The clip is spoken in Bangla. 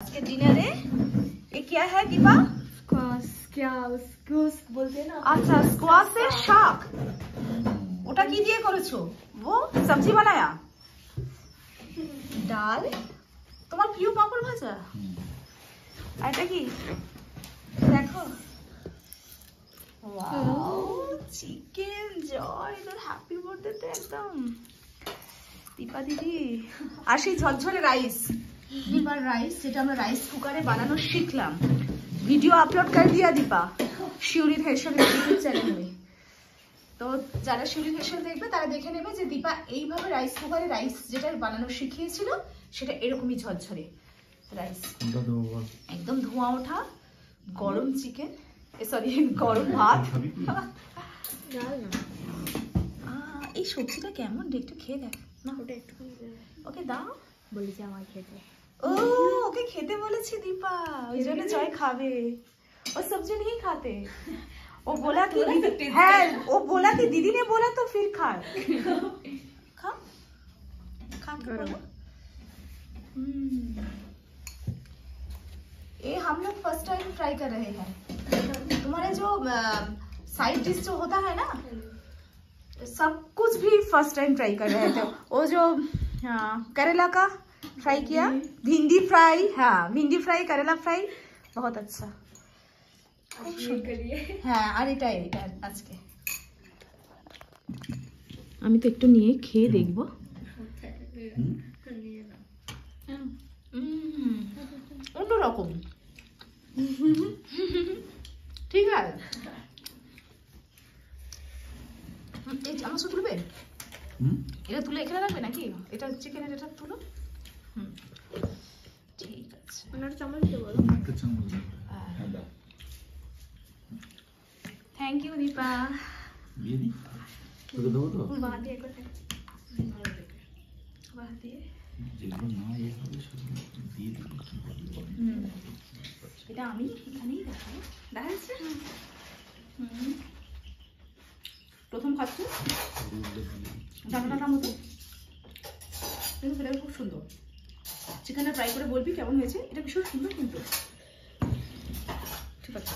आज के डिनर ये क्या है दीपा? क्या उसको बोलते हैं ना। अच्छा स्क्वाशেर শাক। ওটা কি দিয়ে করেছো? वो सब्जी बनाया? ডাল, তোমার প্রিয় পাপড় ভাজা। আর এটা কি? দেখো। ওয়াও, চিকেন জয়, তোর হ্যাপি বার্থডে একদম। দীপা দিদি আর সেই ঝরঝরে রাইস, দীপার রাইস যেটা আমরা রাইস কুকারে বানানো শিখলাম, ভিডিও আপলোড করে দিয়া দীপা শিউরির হেসেল ইউটিউব চ্যানেলে। তো যারা শিউরির হেসেল দেখবে তারা দেখে নেবে যে দীপা এইভাবে রাইস কুকারে রাইস যেটা বানানো শিখিয়েছিল সেটা এরকমই ঝরঝরে রাইস, একদম ধোঁয়া ওঠা গরম চিকেন, সরি গরম ভাত। এই সবজিটা কেমন একটু খেয়ে দেখ না। ওটা একটু ওকে দাও, বলেছি আমার খেতে। ও ওকে খেতে বলেছি দীপা, ওই জন্য জয় খাবে। ও सब्जी नहीं खाते, वो बोला कि है, वो बोला कि दीदी ने बोला तो फिर खा खा खा करो। ये हम लोग फर्स्ट टाइम ट्राई कर रहे हैं। तुम्हारे जो साइड डिश जो होता है ना, सब कुछ भी फर्स्ट टाइम ट्राई कर रहे थे। वो जो करेला का फ्राई किया, भिंडी फ्राई, हाँ भिंडी फ्राई, करेला फ्राई, बहुत अच्छा। হ্যাঁ আর এটা আজকে আমি তো একটু নিয়ে খেয়ে দেখবো। অন্যরকম, ঠিক আছে। আমার সব তুলবে, এটা তুলে এখানে রাখবে নাকি? এটা চিকেনের এটা তুলো। ঠিক আছে, চামচ দিতে বলো। Thank you Deepa. ये दी तो दो तो बात ये को बात ये যেগুলো না এই হবে সেগুলো দিয়ে দিই। এটা আমি এখানেই দেখাবো, দেখাচ্ছি। প্রথম খাচ্ছি ডাটা মতো, কিন্তু সেটা খুব সুন্দর। চিকেনটা ট্রাই করে বলবি কেমন হয়েছে, এটা ভীষণ সুন্দর কিন্তু। ঠিক আছে।